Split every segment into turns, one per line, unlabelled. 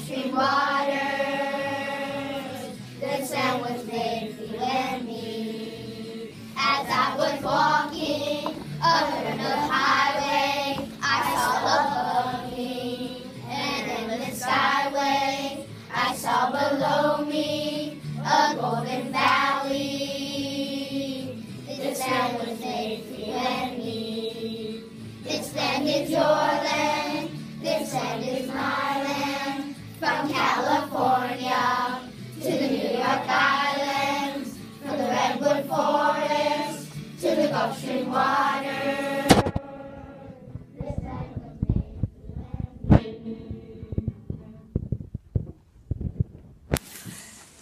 Stream waters, the sound was made for you and me. As I was walking along the highway, I saw above me an endless skyway. I saw below me a golden valley. The sound was made for you and me. This land is your land, this land is my land. From California to the New York Islands, from the Redwood Forest to the Gulf Stream water. This land was made for you and me.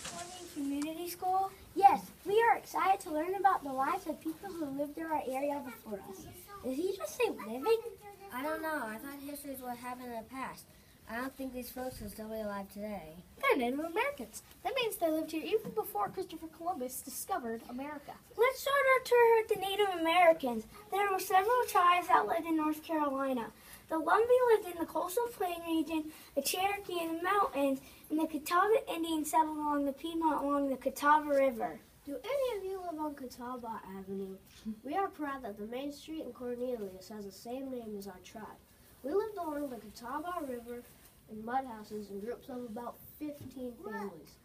Colonial Community School? Yes, we are excited to learn about the lives of people who lived in our area before us. Did he just say living?
I don't know. I thought history is what happened in the past. I don't think these folks are still alive today.
They're Native Americans. That means they lived here even before Christopher Columbus discovered America. Let's start our tour with the Native Americans. There were several tribes that lived in North Carolina. The Lumbee lived in the coastal plain region, the Cherokee in the mountains, and the Catawba Indians settled along the Piedmont along the Catawba River.
Do any of you live on Catawba Avenue? We are proud that the main street in Cornelius has the same name as our tribe. We lived along the Catawba River in mud houses in groups of about 15 families.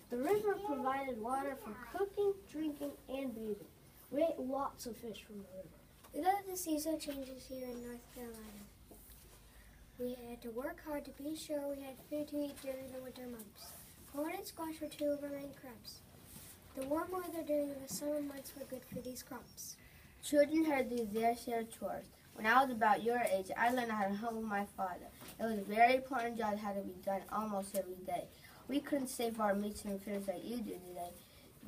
The river provided water for cooking, drinking, and bathing. We ate lots of fish from the river.
We love the seasonal changes here in North Carolina. We had to work hard to be sure we had food to eat during the winter months. Corn and squash were two of our main crops. The warm weather during the summer months were good for these crops.
Children had to do their share of chores. When I was about your age, I learned how to help my father. It was a very important job that had to be done almost every day. We couldn't save our meats and fish like you do today.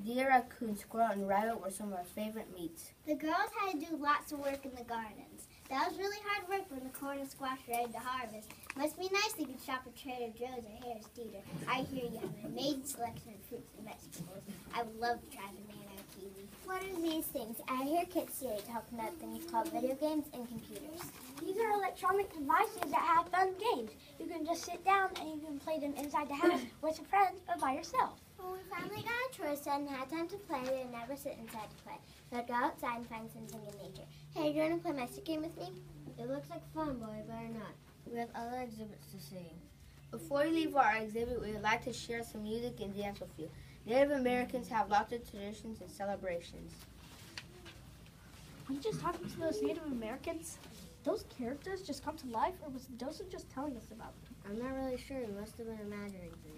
Deer, raccoon, squirrel, and rabbit were some of our favorite meats.
The girls had to do lots of work in the gardens. That was really hard work when the corn and squash were ready to harvest. Must be nice to get shop at Trader Joe's or Harris Teeter. I hear you have an amazing selection of fruits and vegetables. I would love to try banana or kiwi. What are these things? I hear kids today talking about things called video games and computers.
These are electronic devices that have fun games. You can just sit down and you can play them inside the house with your friends or by yourself.
When we finally got our chores done and had time to play, we would never sit inside to play. We would go outside and find something in nature. Hey, do you want to play my stick game with me?
It looks like fun, but we better not. We have other exhibits to see. Before we leave our exhibit, we would like to share some music and dance with you. Native Americans have lots of traditions and celebrations.
Were you just talking to those Native Americans? Those characters just come to life, or was Joseph just telling us about them?
I'm not really sure. He must have been imagining things.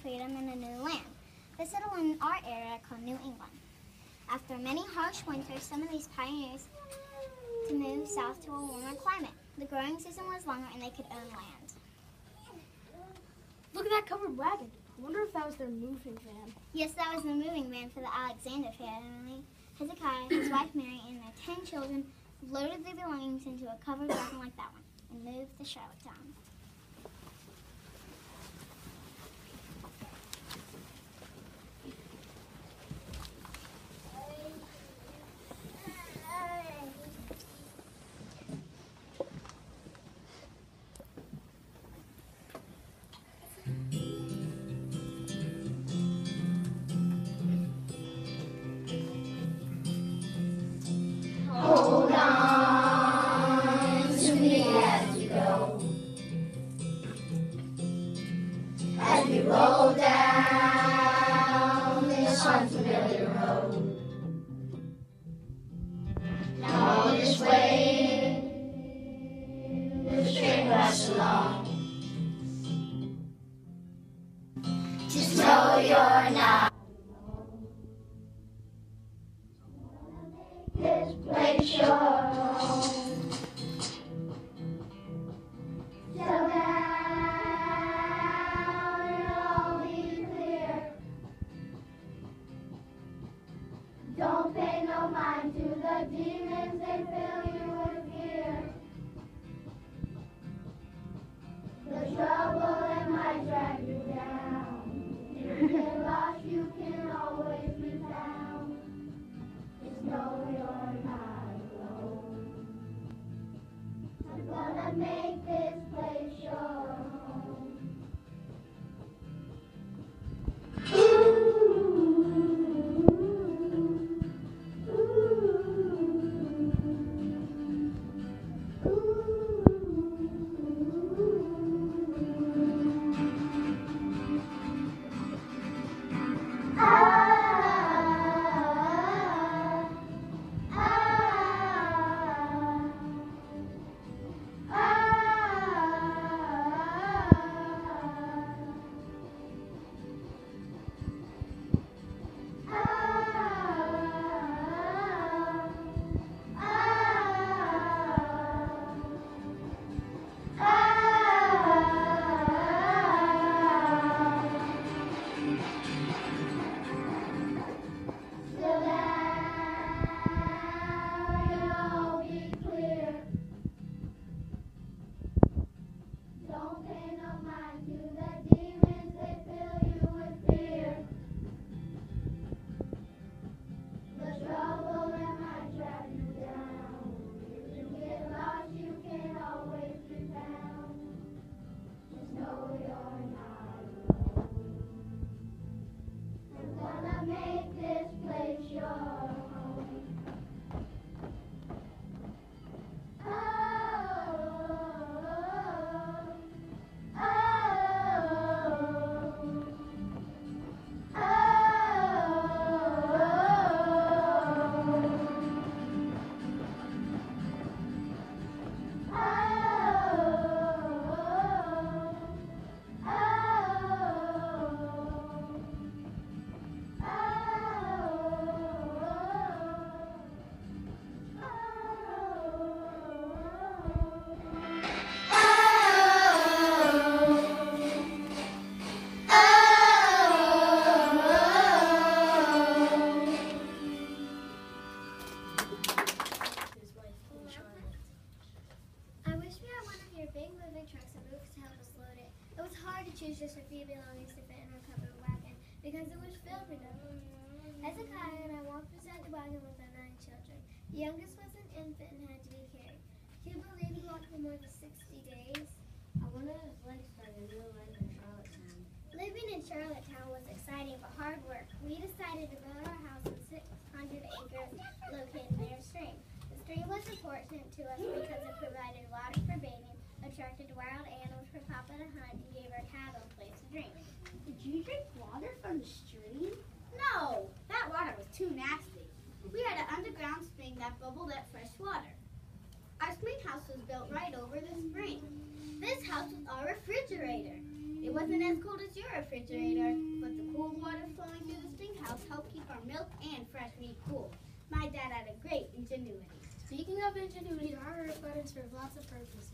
Freedom in a new land. They settled in our area called New England. After many harsh winters, some of these pioneers to move south to a warmer climate. The growing season was longer and they could own land.
Look at that covered wagon. I wonder if that was their moving van.
Yes, that was the moving van for the Alexander family. Hezekiah, his wife Mary, and their 10 children loaded their belongings into a covered wagon like that one and moved to Charlottetown. this place your home. So now it'll all be clear. Don't pay no mind to the demons, they fill you with fear. The trouble that might drag you down. If you get lost, you can always be found. Just know you're not alone. I'm gonna make this place your home.
choose just a few belongings to fit in our covered wagon because it was filled with them. Hezekiah and I walked beside the wagon with our 9 children. The youngest was an infant and had to be carried. Can you believe we walked for more than 60 days?
I wonder if Blake started real life in Charlottetown.
Living in Charlottetown was exciting but hard work. We decided to build our house on 600 acres located near a stream. The stream was important to us because it provided water for bathing, attracted wild animals for Papa to hunt, and gave our cattle a place to drink.
Did you drink water from the stream?
No, that water was too nasty. We had an underground spring that bubbled up fresh water. Our spring house was built right over the spring. This house was our refrigerator. It wasn't as cold as your refrigerator, but the cool water flowing through the spring house helped keep our milk and fresh meat cool. My dad had a great ingenuity.
Speaking of ingenuity, our earth gardens serve lots of purposes.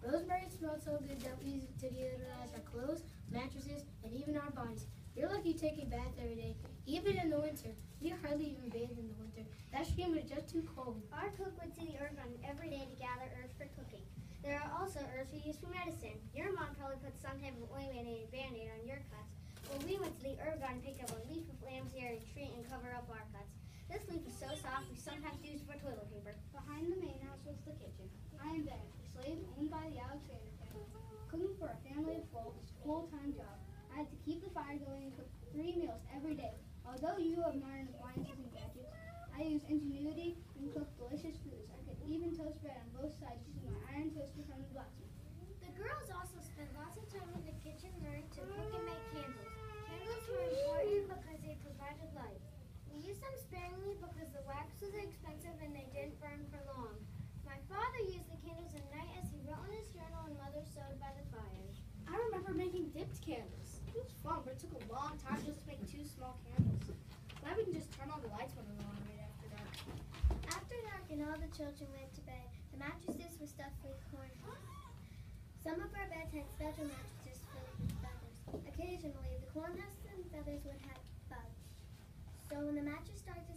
Rosemary smelled so good that we used it to deodorize our clothes, mattresses, and even our bodies. You're lucky you take a bath every day, even in the winter. We hardly even bathe in the winter. That stream was just too cold.
Our cook would to the earth garden every day to gather earth for cooking. There are also herbs we use for medicine. Your mom probably put some type of ointment and a Band-Aid on your cuts. When we went to the herb garden, picked up a leaf of lamb's hair and tree and cover up our cuts. This leaf is so soft we sometimes use it for toilet paper.
Behind the main house was the kitchen. I am Ben, a slave owned by the Alexander family. Cooking for a family of 12 is a full-time job. I had to keep the fire going and cook 3 meals every day. Although you have modern appliances and gadgets, I use ingenuity and cook delicious foods. I could even toast bread on both sides using my iron toaster from the blacksmith.
The girls also spent lots of time in the kitchen learning to cook and make candles. Candles were important because they provided light. We used them sparingly because the wax was expensive and they didn't burn for long. My father used the candles at night as he wrote in his journal and Mother sewed by the fire.
I remember making dipped candles. It was fun, but it took a long time just to make 2 small candles. Glad we can just turn on the lights when we're on right after dark.
After dark, all the children went to bed, the mattresses were stuffed with corn husks. Some of our beds had special mattresses filled with feathers. Occasionally, the corn husks and feathers would have bugs. So when the mattress started to